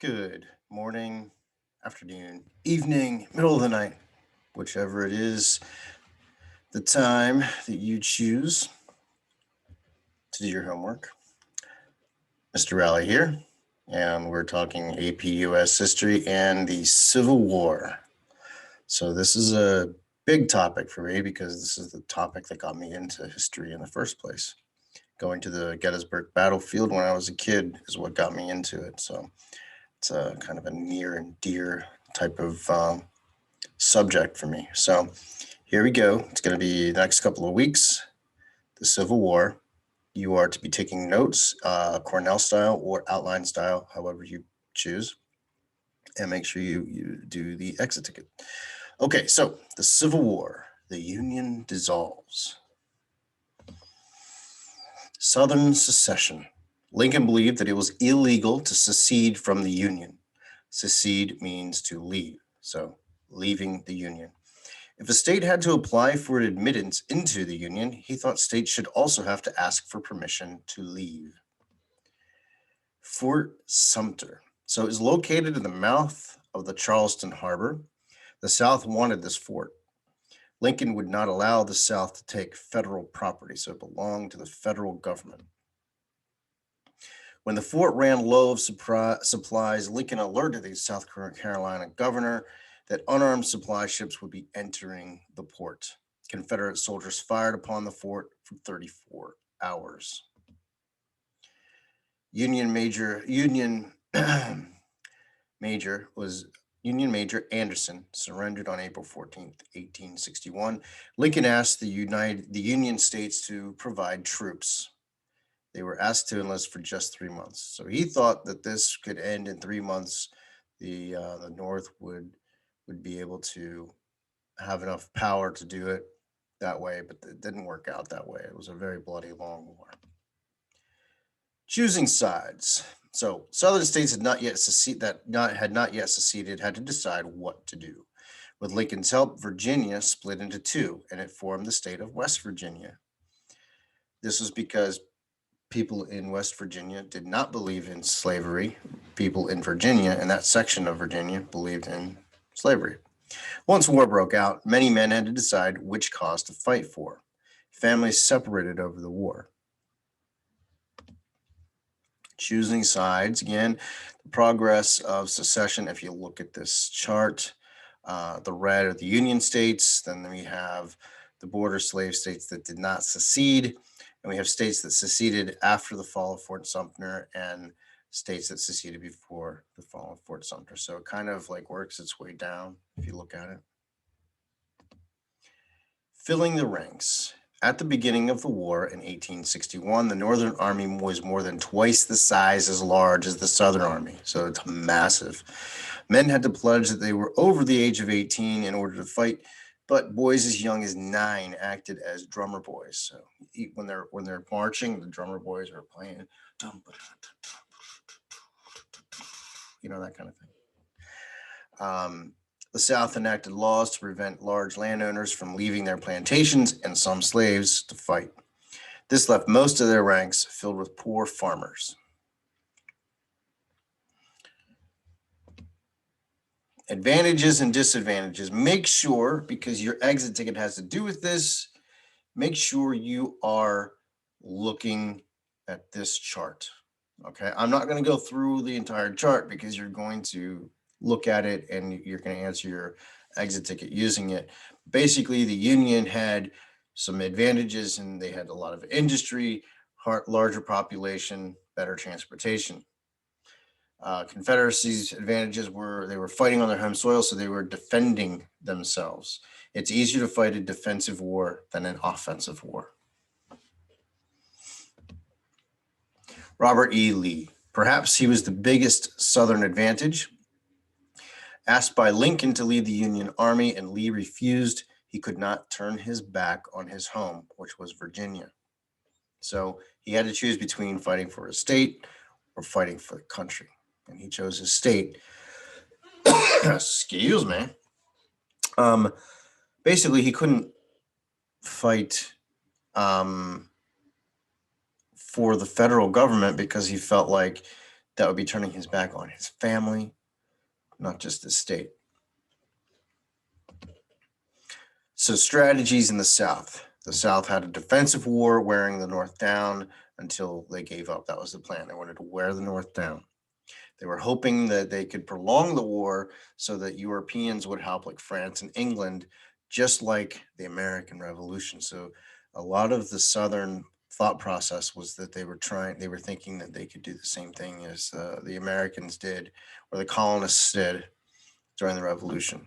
Good morning, afternoon, evening, middle of the night, whichever it is, the time that you choose to do your homework. Mr. Raleigh here, and we're talking AP US history and the Civil War. So, this is a big topic for me because this is the topic that got me into history in the first place. Going to the Gettysburg battlefield when I was a kid is what got me into it. So, it's a kind of a near and dear type of subject for me. So here we go. It's going to be the next couple of weeks, the Civil War. You are to be taking notes, Cornell style or outline style, however you choose, and make sure you do the exit ticket. Okay, so the Civil War, the Union dissolves. Southern secession. Lincoln believed that it was illegal to secede from the Union. Secede means to leave, so leaving the Union. If a state had to apply for admittance into the Union, he thought states should also have to ask for permission to leave. Fort Sumter. So it is located in the mouth of the Charleston Harbor. The South wanted this fort. Lincoln would not allow the South to take federal property, so it belonged to the federal government. When the fort ran low of supplies, Lincoln alerted the South Carolina governor that unarmed supply ships would be entering the port. Confederate soldiers fired upon the fort for 34 hours. Union Major Anderson surrendered on April 14th, 1861. Lincoln asked the Union states to provide troops. They were asked to enlist for just 3 months. So he thought that this could end in 3 months. The North would be able to have enough power to do it that way, but it didn't work out that way. It was a very bloody, long war. Choosing sides. So Southern states had not yet seceded had to decide what to do. With Lincoln's help, Virginia split into two, and it formed the state of West Virginia. This was because people in West Virginia did not believe in slavery. People in Virginia, in that section of Virginia, believed in slavery. Once war broke out, many men had to decide which cause to fight for. Families separated over the war. Choosing sides, again, the progress of secession, if you look at this chart, the red are the Union states, then we have the border slave states that did not secede, and we have states that seceded after the fall of Fort Sumter and states that seceded before the fall of Fort Sumter. So it kind of like works its way down if you look at it. Filling the ranks. At the beginning of the war in 1861, the Northern Army was more than twice the size as large as the Southern Army, so it's massive. Men had to pledge that they were over the age of 18 in order to fight, but boys as young as 9 acted as drummer boys. So when they're marching, the drummer boys are playing, that kind of thing. The South enacted laws to prevent large landowners from leaving their plantations and some slaves to fight. This left most of their ranks filled with poor farmers. Advantages and disadvantages. Make sure, because your exit ticket has to do with this, make sure you are looking at this chart. Okay, I'm not going to go through the entire chart because you're going to look at it and you're going to answer your exit ticket using it. Basically, the Union had some advantages and they had a lot of industry, larger population, better transportation. Confederacy's advantages were they were fighting on their home soil, so they were defending themselves. It's easier to fight a defensive war than an offensive war. Robert E. Lee. Perhaps he was the biggest Southern advantage. Asked by Lincoln to lead the Union Army and Lee refused, he could not turn his back on his home, which was Virginia. So he had to choose between fighting for his state or fighting for the country. And he chose his state. Excuse me. Basically, he couldn't fight for the federal government because he felt like that would be turning his back on his family, not just his state. So, strategies in the South. The South had a defensive war, wearing the North down until they gave up. That was the plan. They wanted to wear the North down. They were hoping that they could prolong the war so that Europeans would help, like France and England, just like the American Revolution. So, a lot of the Southern thought process was that they were thinking that they could do the same thing as the Americans did or the colonists did during the Revolution.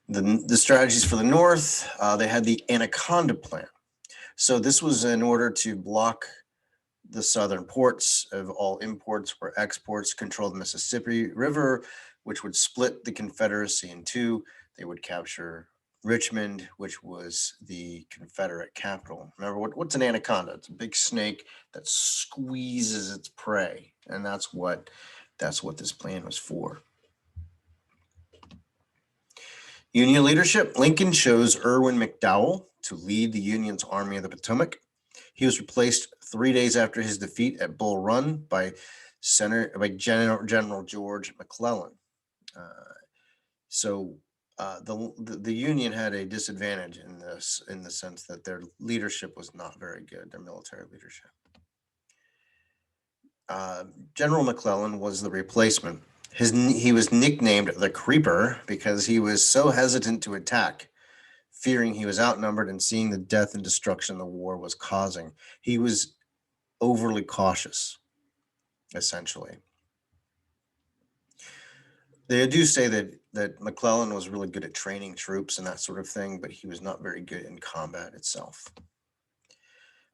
The strategies for the North, they had the Anaconda Plan. So this was in order to block the southern ports of all imports or exports, control the Mississippi River, which would split the Confederacy in two. They would capture Richmond, which was the Confederate capital. Remember, what's an anaconda? It's a big snake that squeezes its prey, and that's what this plan was for. Union leadership. Lincoln chose Irwin McDowell to lead the Union's Army of the Potomac. He was replaced 3 days after his defeat at Bull Run by General George McClellan. The Union had a disadvantage in this, in the sense that their leadership was not very good, their military leadership. General McClellan was the replacement. He was nicknamed the Creeper because he was so hesitant to attack, fearing he was outnumbered and seeing the death and destruction the war was causing. He was overly cautious, essentially. They do say that McClellan was really good at training troops and that sort of thing, but he was not very good in combat itself.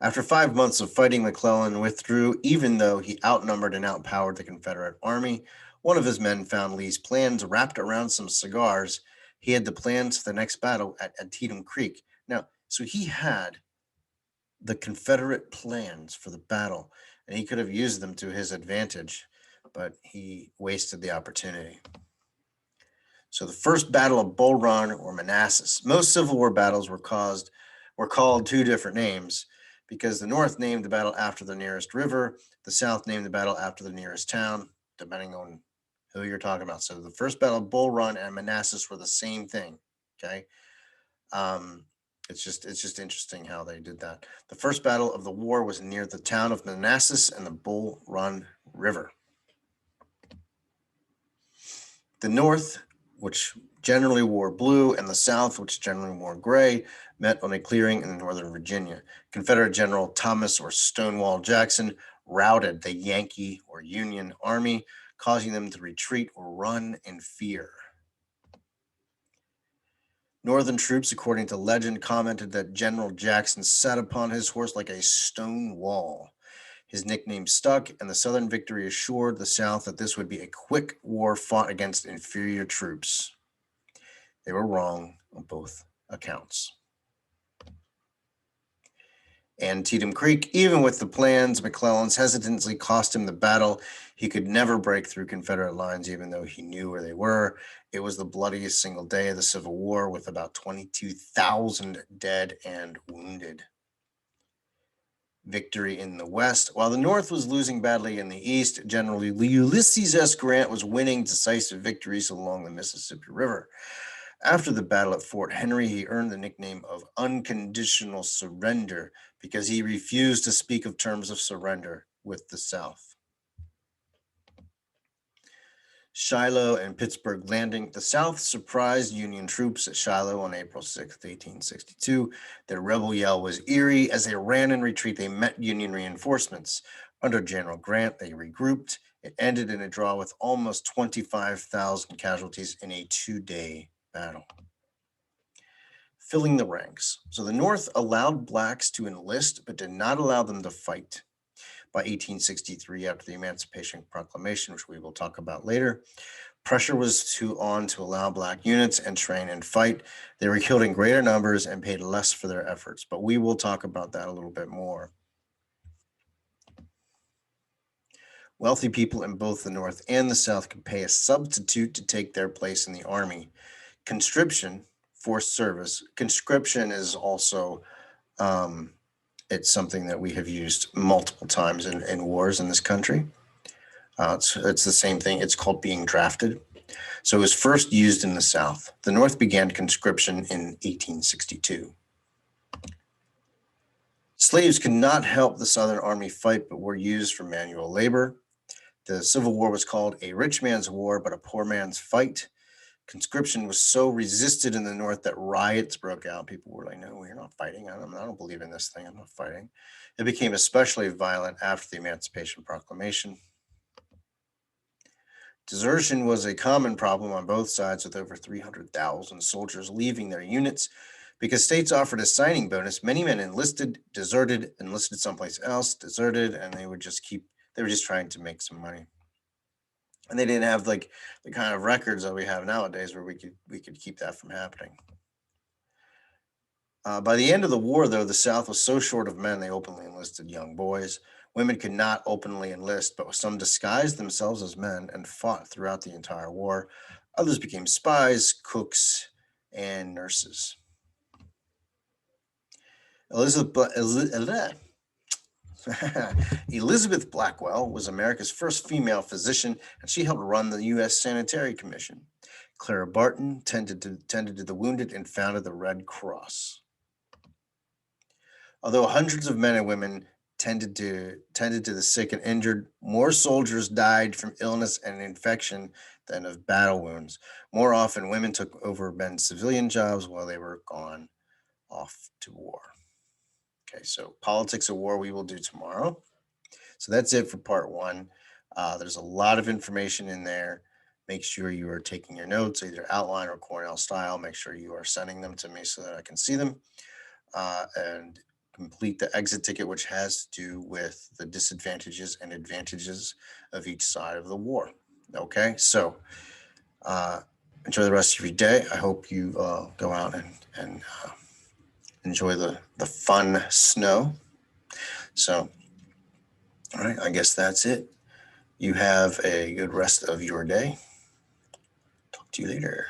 After 5 months of fighting, McClellan withdrew, even though he outnumbered and outpowered the Confederate army. One of his men found Lee's plans wrapped around some cigars. He had the plans for the next battle at Antietam Creek. Now, so he had the Confederate plans for the battle, and he could have used them to his advantage, but he wasted the opportunity. So the first battle of Bull Run or Manassas. Most Civil War battles were called two different names, because the North named the battle after the nearest river, the South named the battle after the nearest town, depending on who you're talking about. So the first battle of Bull Run and Manassas were the same thing. Okay. It's just interesting how they did that. The first battle of the war was near the town of Manassas and the Bull Run River. The North, which generally wore blue, and the South, which generally wore gray, met on a clearing in northern Virginia. Confederate General Thomas or Stonewall Jackson routed the Yankee or Union army, causing them to retreat or run in fear. Northern troops, according to legend, commented that General Jackson sat upon his horse like a stone wall. His nickname stuck, and the Southern victory assured the South that this would be a quick war fought against inferior troops. They were wrong on both accounts. Antietam Creek, even with the plans, McClellan's hesitancy cost him the battle. He could never break through Confederate lines, even though he knew where they were. It was the bloodiest single day of the Civil War, with about 22,000 dead and wounded. Victory in the West. While the North was losing badly in the East, General Ulysses S. Grant was winning decisive victories along the Mississippi River. After the battle at Fort Henry, he earned the nickname of Unconditional Surrender because he refused to speak of terms of surrender with the South. Shiloh and Pittsburgh Landing. The South surprised Union troops at Shiloh on April 6, 1862. Their rebel yell was eerie. As they ran in retreat, they met Union reinforcements. Under General Grant, they regrouped. It ended in a draw with almost 25,000 casualties in a 2-day battle. Filling the ranks. So the North allowed blacks to enlist, but did not allow them to fight. By 1863, after the Emancipation Proclamation, which we will talk about later, pressure was on to allow black units and train and fight. They were killed in greater numbers and paid less for their efforts, but we will talk about that a little bit more. Wealthy people in both the North and the South could pay a substitute to take their place in the army. Conscription, forced service. Conscription is also It's something that we have used multiple times in wars in this country. It's the same thing. It's called being drafted. So it was first used in the South. The North began conscription in 1862. Slaves could not help the Southern Army fight, but were used for manual labor. The Civil War was called a rich man's war, but a poor man's fight. Conscription was so resisted in the North that riots broke out. People were like, no, we're not fighting. I don't believe in this thing. I'm not fighting. It became especially violent after the Emancipation Proclamation. Desertion was a common problem on both sides, with over 300,000 soldiers leaving their units. Because states offered a signing bonus, many men deserted, enlisted someplace else, deserted, and they were just trying to make some money. And they didn't have like the kind of records that we have nowadays where we could keep that from happening. By the end of the war, though, the South was so short of men, they openly enlisted young boys. Women could not openly enlist, but some disguised themselves as men and fought throughout the entire war. Others became spies, cooks, and nurses. Elizabeth Blackwell was America's first female physician, and she helped run the U.S. Sanitary Commission. Clara Barton tended to the wounded and founded the Red Cross. Although hundreds of men and women tended to the sick and injured, more soldiers died from illness and infection than of battle wounds. More often, women took over men's civilian jobs while they were gone off to war. Okay, so politics of war we will do tomorrow. So that's it for part one. There's a lot of information in there. Make sure you are taking your notes, either outline or Cornell style. Make sure you are sending them to me so that I can see them. And complete the exit ticket, which has to do with the disadvantages and advantages of each side of the war. Okay, so enjoy the rest of your day. I hope you go out and enjoy the fun snow. So, all right, I guess that's it. You have a good rest of your day. Talk to you later.